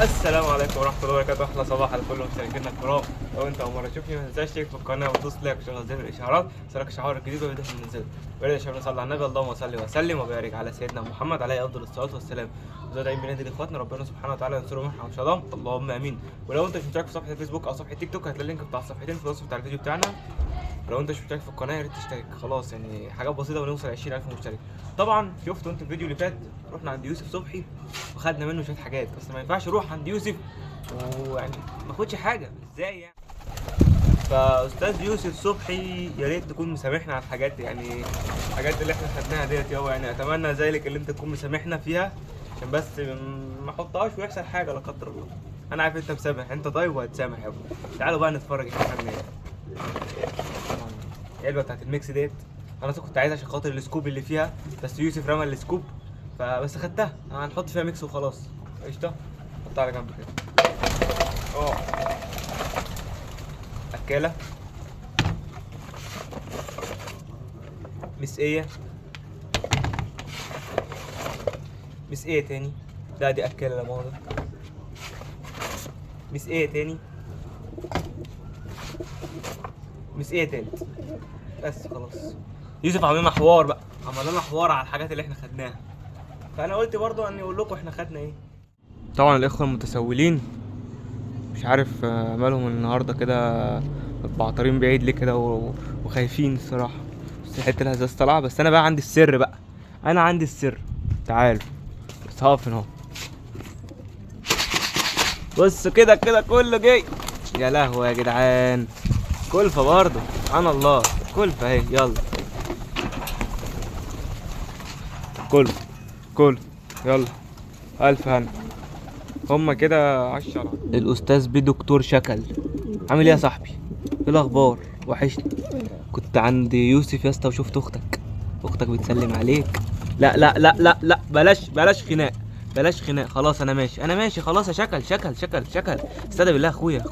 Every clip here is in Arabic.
السلام عليكم ورحمه الله وبركاته. احلى صباح على كل مشتركينا الكرام. لو انت اول مره تشوفني ما تنساش تشترك في القناه وتدوس لايك وتشغل زر الاشعارات عشان الشعار الجديد والفيديو اللي بننزله. ويا ريت يا شباب نصلي على النبي، اللهم صل وسلم وبارك على سيدنا محمد عليه افضل الصلاه والسلام. وزاد عيد ميلاد لاخواتنا، ربنا سبحانه وتعالى ينصرهم ويرحمهم ان شاء الله، اللهم امين. ولو انت مش مشترك في صفحه الفيسبوك او صفحه تيك توك هتلاقي اللينك بتاع الصفحتين في الوصف بتاع الفيديو بتاعنا. لو انت مش مشترك في القناه يا ريت تشترك، خلاص يعني حاجات بسيطه ونوصل 20000 مشترك. طبعا شفتوا انتوا الفيديو اللي فات رحنا عند يوسف صبحي وخدنا منه شويه حاجات، بس ما ينفعش اروح عند يوسف ويعني ما اخدش حاجه، ازاي يعني؟ فاستاذ يوسف صبحي يا ريت تكون مسامحنا على الحاجات، يعني الحاجات اللي احنا خدناها ديت يابا، يعني اتمنى ذلك اللي انت تكون مسامحنا فيها عشان بس ما احطهاش ويحصل حاجه لا قدر الله. انا عارف انت مسامح، انت طيب وهتسامح يابا. تعالوا بقى نتفرج احنا خدنا ايه. العلبه بتاعت الميكس ديت انا كنت عايزها عشان خاطر السكوب اللي فيها، بس يوسف رمى السكوب فبس خدتها. هنحط فيها ميكس وخلاص. قشطه، حطها على جنب كده. اكاله مسقيه تاني. لا دي اكاله لا مؤاخذه. مسقيه تاني، مسقيه تالت. بس خلاص. يوسف عمل لنا حوار بقى، عمل لنا حوار على الحاجات اللي احنا خدناها، فانا قلت برضو اني اقول لكم احنا خدنا ايه. طبعا الاخوه المتسولين مش عارف مالهم النهارده كده متبعترين بعيد ليه كده وخايفين الصراحه. بس الحته الهزاز طالعه، بس انا بقى عندي السر بقى، انا عندي السر. تعالوا بس هقف هنا اهو. بص كده كله جاي. يا لهوي يا جدعان، كلفه برضه سبحان الله، كلفه اهي. يلا كل يلا الف هنا. هما كده 10. الاستاذ بدكتور شكل، عامل ايه يا صاحبي؟ ايه الاخبار؟ وحشني. كنت عند يوسف يا اسطى وشفت اختك بتسلم عليك. لا لا لا لا لا، بلاش خناق، بلاش خناق. خلاص انا ماشي خلاص يا شكل. استهدى بالله اخويا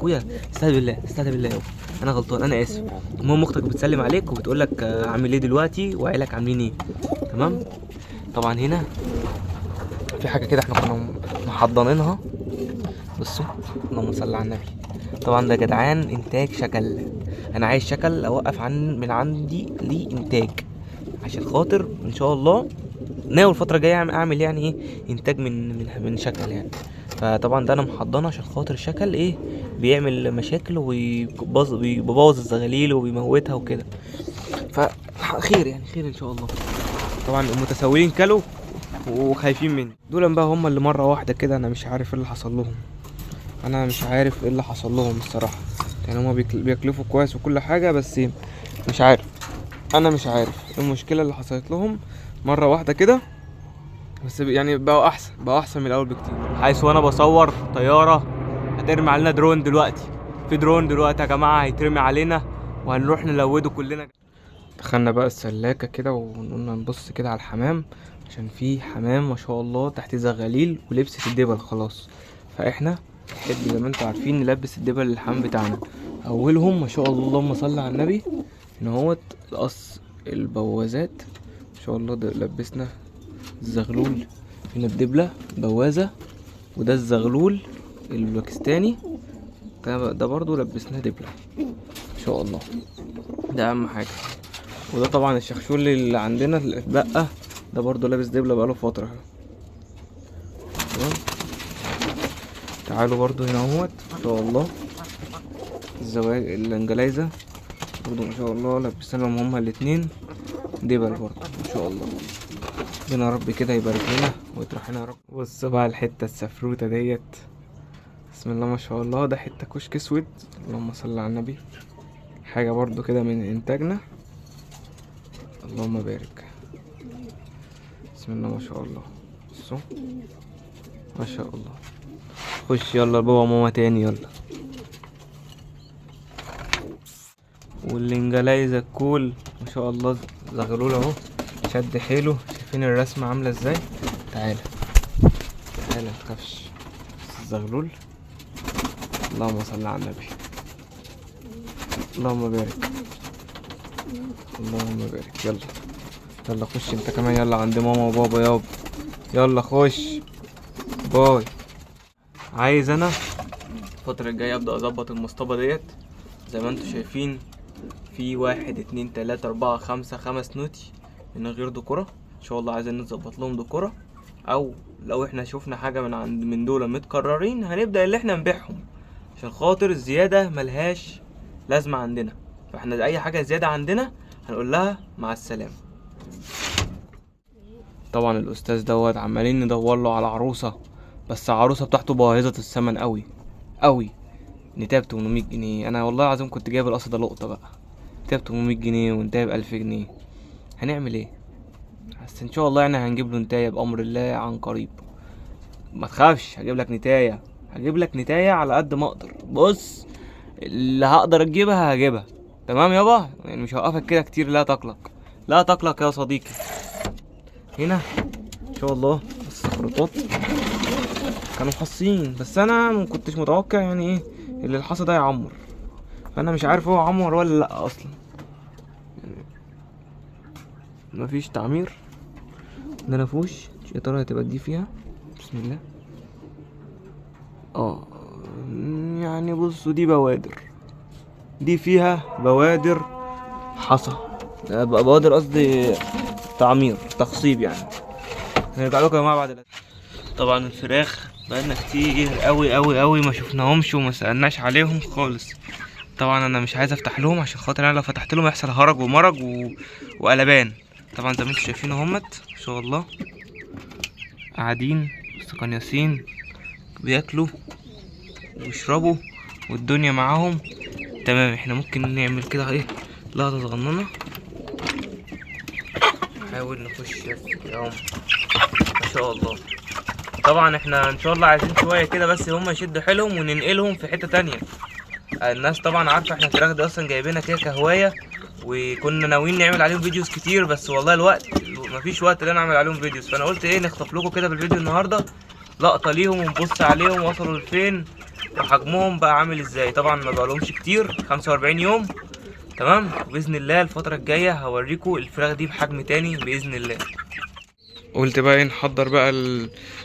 استهدى بالله يابا. انا غلطان، انا اسف. المهم اختك بتسلم عليك وبتقول لك عامل ايه دلوقتي وعيالك عاملين ايه؟ تمام. طبعا هنا في حاجه كده احنا كنا محضنينها. بصوا اللهم صل على النبي. طبعا ده يا جدعان انتاج شكل. انا عايز شكل اوقف من عندي ليه انتاج عشان خاطر ان شاء الله ناوي الفتره الجايه اعمل يعني ايه انتاج من شكل يعني. فطبعا ده انا محضنه عشان خاطر شكل ايه بيعمل مشاكل وبيبوظ الزغاليل وبيموتها وكده. فخير يعني خير ان شاء الله. طبعا المتسولين كلوا وخايفين مني دول بقى، هم اللي مره واحده كده انا مش عارف ايه اللي حصل لهم. الصراحه. يعني هما بيكلفوا كويس وكل حاجه، بس مش عارف ايه المشكله اللي حصلت لهم مره واحده كده. بس يعني بقوا احسن من الاول بكتير. حيث وانا بصور طياره هترمي علينا درون دلوقتي. في درون دلوقتي يا جماعه هيترمي علينا وهنروح نلوده كلنا. دخلنا بقى السلاكه كده وقلنا نبص كده على الحمام، عشان في حمام ما شاء الله تحت زغاليل ولبست الدبل خلاص. فاحنا نحب زي ما انتوا عارفين نلبس الدبل للحمام بتاعنا. اولهم ما شاء الله اللهم صل على النبي ان هوت القص البوازات ما شاء الله. ده لبسنا الزغلول، هنا الدبلة بوازة، وده الزغلول الباكستاني ده برضو لبسناه دبلة ما شاء الله. ده اهم حاجة. وده طبعا الشخشول اللي عندنا اللي اتبقى ده برضو لابس دبلة بقاله فترة. تمام. تعالوا برضو هنا اهوت ما شاء الله الانجلايزة برضو ما شاء الله لبسنا لهم هما الاتنين دبل برضو ما شاء الله. ربنا رب كده يبارك لنا ويطرح لنا يا رب. بص بقى الحتة السفروتة ديت بسم الله ما شاء الله. ده حتة كشك اسود اللهم صل على النبي. حاجة برضو كده من انتاجنا اللهم بارك. بسم الله ما شاء الله. بصوا ما شاء الله. خش يلا بابا وماما تاني يلا. والانجلايزة الكول ما شاء الله زغلول اهو شد حيله. شايفين الرسمة عاملة ازاي؟ تعالى متخافش. الزغلول اللهم صل على النبي اللهم بارك. يلا خش انت كمان يلا عند ماما وبابا يابا. يلا خش باي. عايز انا الفترة الجاية ابدأ اظبط المصطبة ديت زي ما انتوا شايفين. في 1 2 3 4 5 5 نوتي من غير ديكورة. ان شاء الله عايزين نظبط لهم ديكورة، او لو احنا شوفنا حاجة من دول متكررين هنبدأ اللي احنا نبيعهم، عشان خاطر الزيادة ملهاش لازمة عندنا. فاحنا اي حاجة زيادة عندنا هنقول لها مع السلامة. طبعا الاستاذ دوت عمالين ندور له على عروسة، بس العروسة بتاعته باهظة الثمن قوي قوي. نتاية ب800 جنيه. انا والله العظيم كنت جايب القصة ده لقطة بقى. نتاية ب800 جنيه ونتاية ب1000 جنيه. هنعمل ايه؟ بس ان شاء الله يعني هنجيب له نتاية بأمر الله عن قريب. ما تخافش، هجيب لك نتاية، هجيب لك نتاية على قد ما اقدر. بص، اللي هقدر اجيبها هجيبها. تمام يابا، يعني مش هوقفك كده كتير. لا تقلق، لا تقلق يا صديقي. هنا ان شاء الله السفرطات كانوا خاصين، بس انا ما كنتش متوقع يعني ايه اللي الحصى ده يعمر. فانا مش عارف هو عمر ولا لا اصلا. يعني مفيش تعمير ده نفوش. يا ترى هتبقى دي فيها؟ بسم الله. يعني بصوا دي بوادر، دي فيها بوادر حصى، بوادر قصدي تعمير تخصيب يعني. هنرجع لكم يا جماعه بعد طبعا الفراخ بقالنا كتير قوي قوي قوي ما شفناهمش وما سالناش عليهم خالص. طبعا انا مش عايز افتح لهم عشان خاطر انا لو فتحت لهم يحصل هرج ومرج وقلبان. طبعا زي ما انتم شايفين اهمت ما شاء الله قاعدين مستقنيسين بياكلوا ويشربوا والدنيا معاهم تمام. احنا ممكن نعمل كده ايه لقطة صغننة. نحاول نخش يوم ما شاء الله. طبعا احنا ان شاء الله عايزين شوية كده بس هم يشدوا حيلهم وننقلهم في حتة تانية. الناس طبعا عارفة احنا الفراخ دي اصلا جايبينها كده كهواية، وكنا ناويين نعمل عليهم فيديوز كتير، بس والله الوقت مفيش وقت ان انا اعمل عليهم فيديوز. فانا قلت ايه نخطف لكم كده بالفيديو النهارده لقطة ليهم ونبص عليهم وصلوا لفين وحجمهم بقى عامل ازاي. طبعا ما بقالهمش كتير، 45 يوم تمام. باذن الله الفتره الجايه هوريكم الفراخ دي بحجم تاني باذن الله. قلت بقى ايه نحضر بقى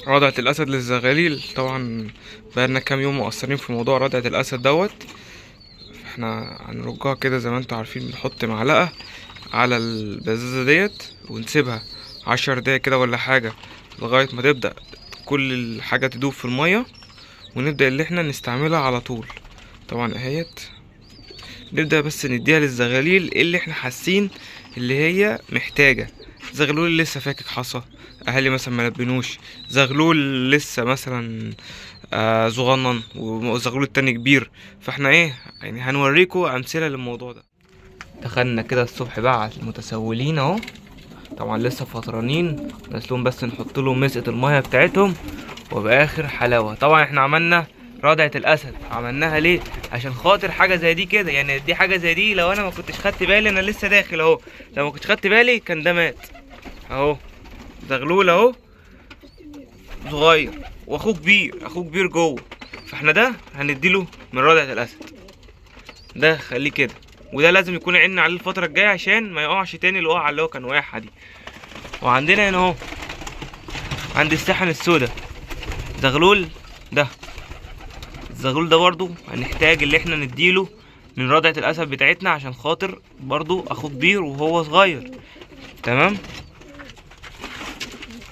رضعة الاسد للزغاليل. طبعا بقالنا كام يوم مقصرين في موضوع رضعة الاسد دوت. احنا هنرجها كده زي ما انتوا عارفين، بنحط معلقه على البزازه ديت ونسيبها 10 دقايق كده ولا حاجه لغايه ما تبدا كل الحاجه تدوب في الميه، ونبدا اللي احنا نستعملها على طول. طبعا اهيت نبدا بس نديها للزغاليل اللي احنا حاسين اللي هي محتاجه. زغلول اللي لسه فاكك حصى، اهالي مثلا ما لبنوش، زغلول لسه مثلا صغنن، وزغلول التاني كبير. فاحنا ايه يعني هنوريكم امثله للموضوع ده. دخلنا كده الصبح بقى على المتسولين اهو. طبعا لسه فطرانين، نسلهم بس نحط لهم مسقه الميه بتاعتهم وباخر حلاوه. طبعا احنا عملنا رضعة الاسد، عملناها ليه؟ عشان خاطر حاجه زي دي كده. يعني دي حاجه زي دي لو انا ما كنتش خدت بالي، انا لسه داخل اهو، لو ما كنتش خدت بالي كان ده مات اهو. زغلول اهو صغير واخوه كبير، اخوه كبير جوه. فاحنا ده هنديله من رضعة الاسد ده، خليه كده. وده لازم يكون عيننا عليه الفتره الجايه عشان ما يقعش تاني الوقعه اللي هو كان واقعها دي. وعندنا هنا اهو عند السحن السودا زغلول ده. الزغلول ده برضو هنحتاج اللي احنا نديله من رضعة الاسد بتاعتنا عشان خاطر برضو اخوه كبير وهو صغير تمام.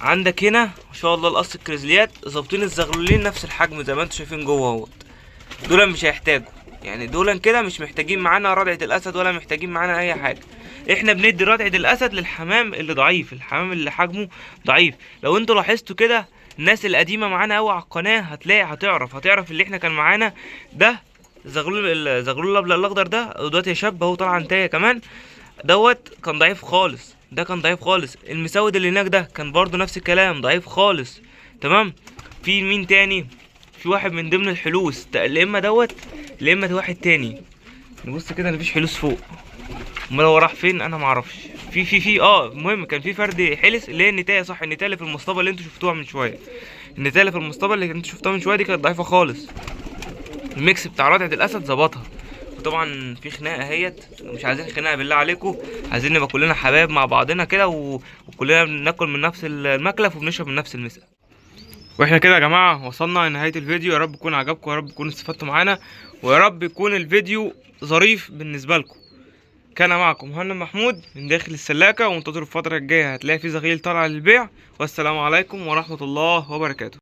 عندك هنا ما شاء الله القص الكريزليات ظابطين الزغلولين نفس الحجم زي ما انتم شايفين جوه اهوت. دول مش هيحتاجوا، يعني دول كده مش محتاجين معانا رضعة الاسد ولا محتاجين معانا اي حاجه. احنا بندي رضعة الاسد للحمام اللي ضعيف، الحمام اللي حجمه ضعيف. لو انتوا لاحظتوا كده الناس القديمه معانا قوي على القناه هتعرف اللي احنا كان معانا ده الزغلول الابيض الاخضر ده دلوقتي شاب اهو طالع انتايه كمان. دوت كان ضعيف خالص، ده كان ضعيف خالص. المسود اللي هناك ده كان برضو نفس الكلام ضعيف خالص تمام. في مين تاني؟ في واحد من ضمن الحلوس يا اما دوت يا اما واحد تاني. نبص كده مفيش حلوس فوق، امال هو راح فين؟ انا معرفش. في المهم كان في فرد حلس اللي هي النتايه، صح، النتايه اللي في المصطبه اللي انتوا شفتوها من شويه. النتايه اللي في المصطبه اللي انتوا شفتوها من شويه دي كانت ضعيفه خالص. الميكس بتاع رضعة الاسد ظبطها. وطبعا في خناقه اهيت، مش عايزين خناقه بالله عليكم، عايزين نبقى كلنا حبايب مع بعضنا كده وكلنا بناكل من نفس المكلف وبنشرب من نفس المسقه. واحنا كده يا جماعه وصلنا لنهايه الفيديو. يا رب يكون عجبكم، يا رب تكونوا استفدتوا معانا، ويا رب يكون الفيديو ظريف بالنسبه لكم. كان معكم مهند محمود من داخل السلاكه، وانتظروا الفتره الجايه هتلاقي في زغيل طالع للبيع. والسلام عليكم ورحمه الله وبركاته.